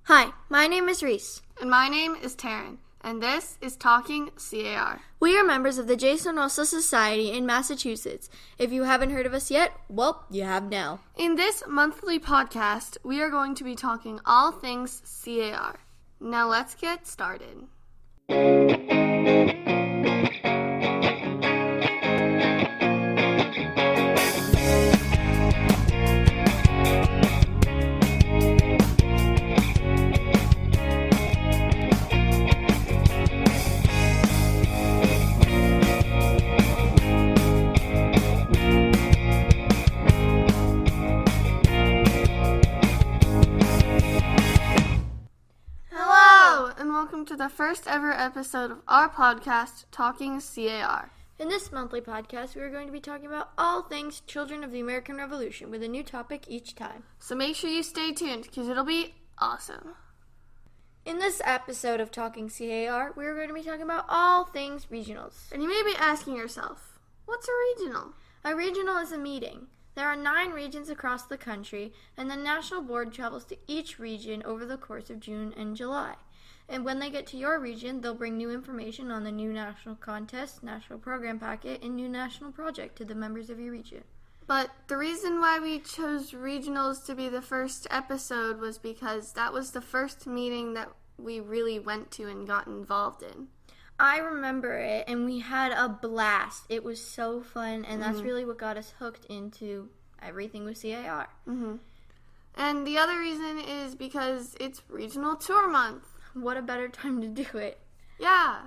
Hi, my name is Reese. And my name is Taryn, and this is Talking CAR. We are members of the Jason Russell Society in Massachusetts. If you haven't heard of us yet, well, you have now. In this monthly podcast, we are going to be talking all things CAR. Now let's get started. Welcome to the first ever episode of our podcast, Talking CAR. In this monthly podcast, we are going to be talking about all things Children of the American Revolution with a new topic each time. So make sure you stay tuned because it'll be awesome. In this episode of Talking CAR, we are going to be talking about all things regionals. And you may be asking yourself, what's a regional? A regional is a meeting. There are 9 regions across the country, and the National Board travels to each region over the course of June and July. And when they get to your region, they'll bring new information on the new national contest, national program packet, and new national project to the members of your region. But the reason why we chose regionals to be the first episode was because that was the first meeting that we really went to and got involved in. I remember it, and we had a blast. It was so fun, and that's really what got us hooked into everything with CAR. And the other reason is because it's Regional Tour Month. What a better time to do it. Yeah.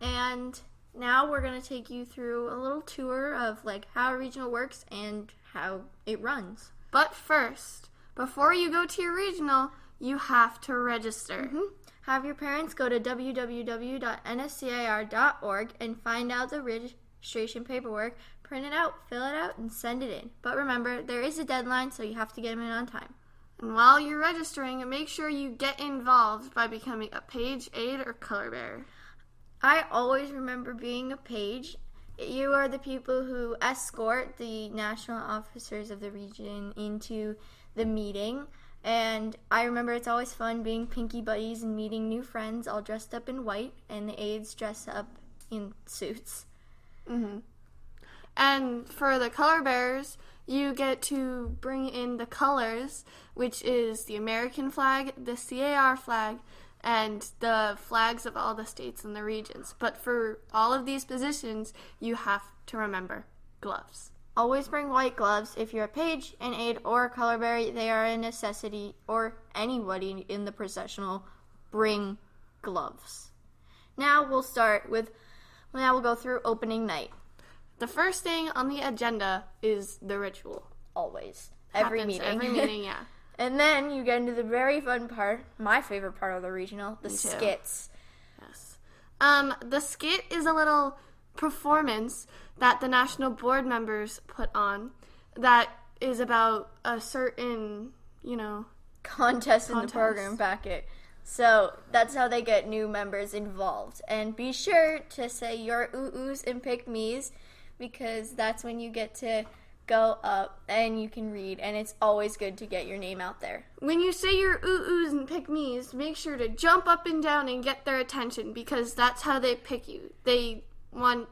And now we're going to take you through a little tour of how a regional works and how it runs. But first, before you go to your regional, you have to register. Have your parents go to www.nscar.org and find out the registration paperwork, print it out, fill it out, and send it in. But remember, there is a deadline, so you have to get them in on time. And while you're registering, make sure you get involved by becoming a page, aide, or color bearer. I always remember being a page. You are the people who escort the national officers of the region into the meeting. And I remember it's always fun being pinky buddies and meeting new friends all dressed up in white, and the aides dress up in suits. And for the color bearers, you get to bring in the colors, which is the American flag, the CAR flag, and the flags of all the states and the regions. But for all of these positions, you have to remember gloves. Always bring white gloves. If you're a page, an aide, or a color bearer, they are a necessity, or anybody in the processional, bring gloves. Now we'll go through opening night. The first thing on the agenda is the ritual. Always. Every meeting, yeah. And then you get into the very fun part, my favorite part of the regional, the skits. Yes. The skit is a little performance that the National Board members put on that is about a certain, contest in the program packet. So that's how they get new members involved. And be sure to say your ooh-oohs and pick-me's, because that's when you get to go up and you can read, and it's always good to get your name out there. When you say your ooh-oohs and pick-me's, make sure to jump up and down and get their attention, because that's how they pick you. They want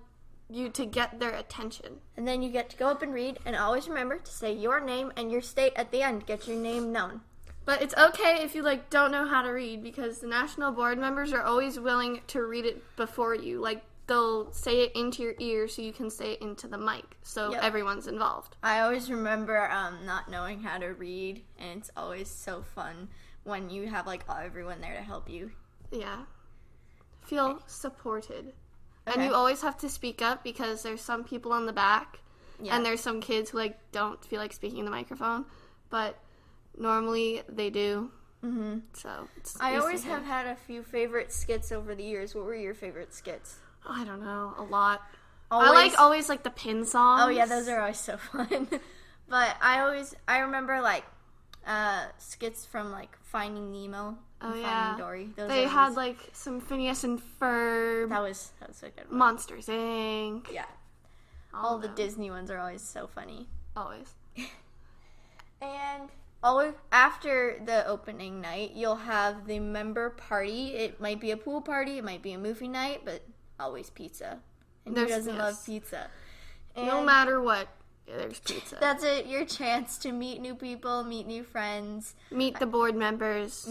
you to get their attention. And then you get to go up and read, and always remember to say your name and your state at the end. Get your name known. But it's okay if you don't know how to read, because the National Board members are always willing to read it before you. They'll say it into your ear so you can say it into the mic, so everyone's involved. I always remember not knowing how to read, and it's always so fun when you have everyone there to help you. Yeah. Feel supported. Okay. And you always have to speak up, because there's some people on the back, and there's some kids who don't feel like speaking in the microphone, but normally they do. So I always have had a few favorite skits over the years. What were your favorite skits? I don't know, a lot. Always. I always the pin songs. Oh yeah, those are always so fun. But I remember skits from Finding Nemo and Finding Dory. They had some Phineas and Ferb. That was a good one. Monsters Inc. Yeah. All the Disney ones are always so funny. Always. And always after the opening night, you'll have the member party. It might be a pool party, it might be a movie night, but always pizza. And who doesn't love pizza? And no matter what, there's pizza. That's it. Your chance to meet new people, meet new friends, meet the board members.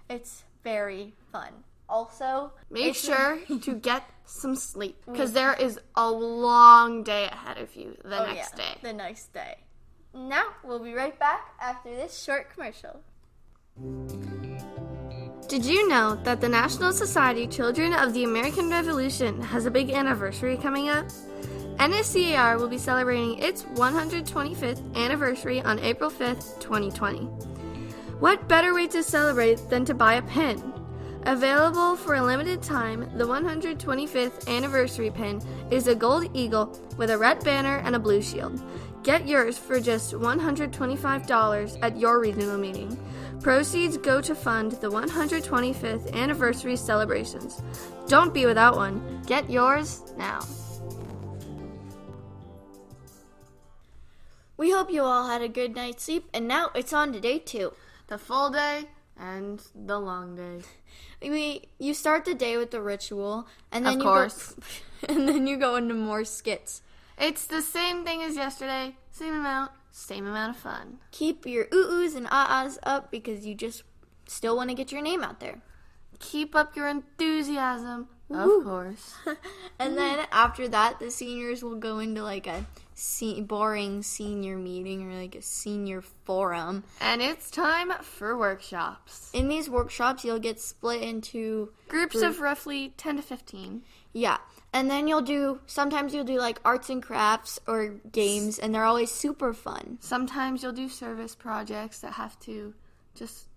It's very fun. Also, make sure to get some sleep because there is a long day ahead of you the next day. The next day. Now, we'll be right back after this short commercial. Did you know that the National Society Children of the American Revolution has a big anniversary coming up? NSCAR will be celebrating its 125th anniversary on April 5th, 2020. What better way to celebrate than to buy a pin? Available for a limited time, the 125th anniversary pin is a gold eagle with a red banner and a blue shield. Get yours for just $125 at your regional meeting. Proceeds go to fund the 125th anniversary celebrations. Don't be without one. Get yours now. We hope you all had a good night's sleep, and now it's on to day 2. The full day and the long day. You start the day with the ritual, and then and then you go into more skits. It's the same thing as yesterday, same amount of fun. Keep your ooh-oohs and ah-ahs up because you just still want to get your name out there. Keep up your enthusiasm, of course. And then after that, the seniors will go into like a boring senior meeting or like a senior forum. And it's time for workshops. In these workshops, you'll get split into groups of roughly 10 to 15. Yeah. And then sometimes you'll do like arts and crafts or games, and they're always super fun. Sometimes you'll do service projects that have to just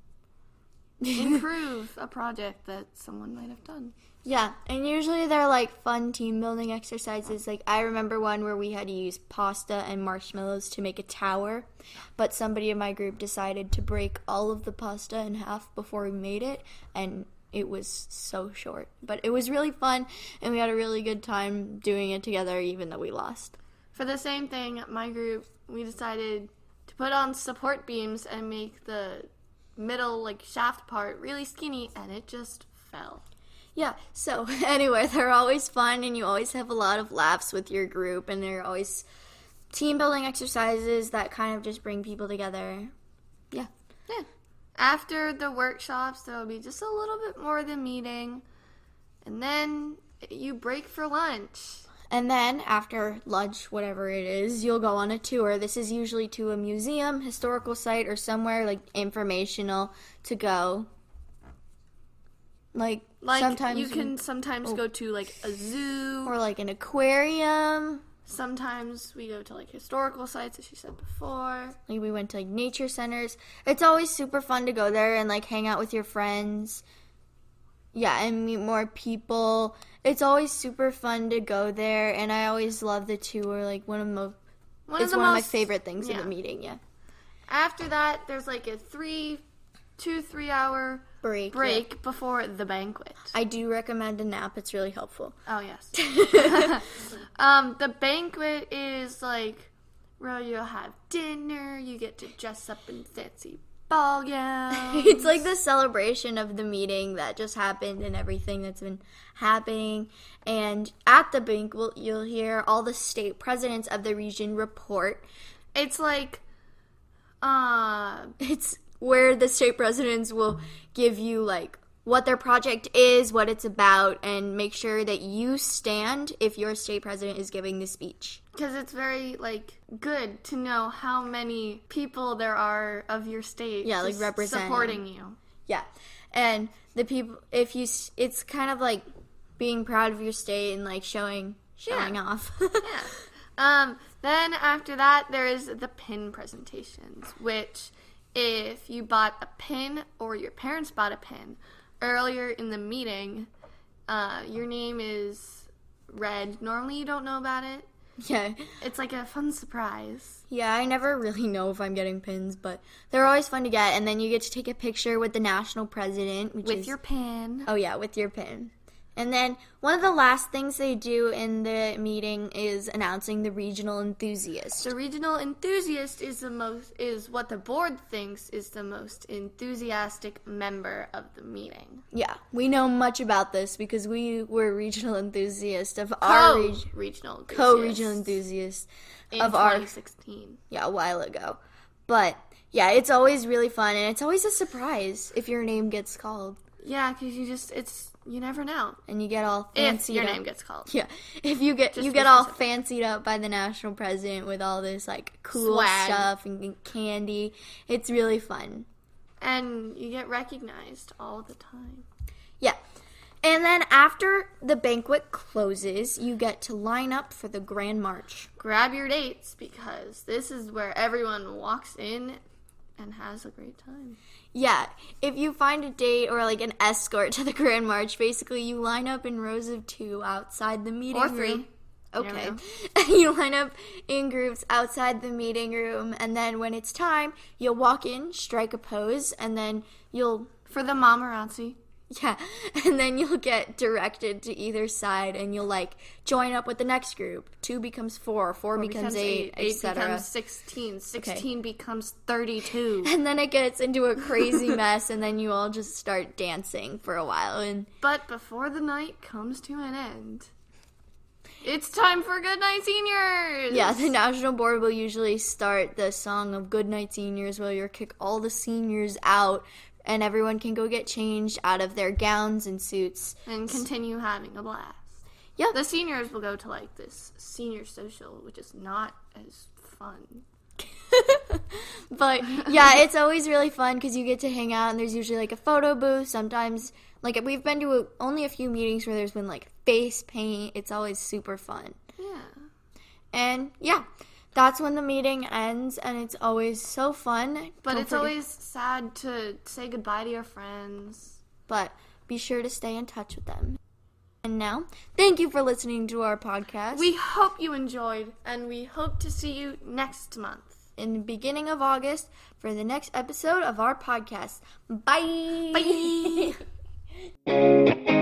improve a project that someone might have done. Yeah, and usually they're like fun team building exercises. Like I remember one where we had to use pasta and marshmallows to make a tower, but somebody in my group decided to break all of the pasta in half before we made it, and it was so short. But it was really fun, and we had a really good time doing it together, even though we lost. For the same thing, my group, we decided to put on support beams and make the middle, like, shaft part really skinny, and it just fell. Yeah, so anyway, they're always fun, and you always have a lot of laughs with your group, and they're always team-building exercises that kind of just bring people together. Yeah. After the workshops, there will be just a little bit more of the meeting, and then you break for lunch. And then after lunch, whatever it is, you'll go on a tour. This is usually to a museum, historical site, or somewhere like informational to go. Like sometimes you can sometimes go to like a zoo or like an aquarium. Sometimes we go to like historical sites, as you said before. Like we went to like nature centers. It's always super fun to go there and like hang out with your friends. Yeah, and meet more people. It's always super fun to go there, and I always love the tour. Like one of my favorite things in the meeting. Yeah. After that, there's like a 3 hour break before the banquet. I do recommend a nap. It's really helpful. Oh, yes. The banquet is like where you'll have dinner, you get to dress up in fancy ball gowns. It's like the celebration of the meeting that just happened and everything that's been happening. And at the banquet, you'll hear all the state presidents of the region report. It's like, it's where the state presidents will give you like what their project is, what it's about, and make sure that you stand if your state president is giving the speech. Because it's very, like, good to know how many people there are of your state like representing. Supporting you. Yeah. And the people, it's kind of like being proud of your state and, like, showing off. Then after that, there is the pin presentations, which if you bought a pin or your parents bought a pin earlier in the meeting, your name is read. Normally you don't know about it. Yeah. It's like a fun surprise. Yeah, I never really know if I'm getting pins, but they're always fun to get. And then you get to take a picture with the national president. With your pin. Oh, yeah, with your pin. And then one of the last things they do in the meeting is announcing the regional enthusiast. The regional enthusiast is what the board thinks is the most enthusiastic member of the meeting. Yeah, we know much about this because we were regional enthusiasts of our regional co-regional enthusiasts in of 2016. A while ago. But yeah, it's always really fun, and it's always a surprise if your name gets called. Yeah, because you never know. And you get all fancied if your up. name gets called. Yeah, if you get all fancied up by the national president with all this like cool swag stuff and candy. It's really fun. And you get recognized all the time. Yeah. And then after the banquet closes, you get to line up for the Grand March. Grab your dates because this is where everyone walks in and has a great time. Yeah, if you find a date or like an escort to the Grand March, basically you line up in rows of 2 outside the meeting room. Or 3. Okay. You line up in groups outside the meeting room, and then when it's time, you'll walk in, strike a pose, and then you'll... For the mamarazzi. Yeah, and then you'll get directed to either side, and you'll, like, join up with the next group. 2 becomes 4, 4 becomes 8, 8 etc. becomes 16, 16 becomes 32. And then it gets into a crazy mess, and then you all just start dancing for a while. But before the night comes to an end, it's time for Goodnight Seniors! Yeah, the National Board will usually start the song of Goodnight Seniors where you'll kick all the seniors out, and everyone can go get changed out of their gowns and suits. And continue having a blast. Yeah. The seniors will go to, like, this senior social, which is not as fun. But, yeah, it's always really fun because you get to hang out, and there's usually, like, a photo booth. Sometimes, like, we've been to only a few meetings where there's been, like, face paint. It's always super fun. Yeah. And, yeah. That's when the meeting ends, and it's always so fun. But it's always sad to say goodbye to your friends. But be sure to stay in touch with them. And now, thank you for listening to our podcast. We hope you enjoyed, and we hope to see you next month. In the beginning of August for the next episode of our podcast. Bye! Bye!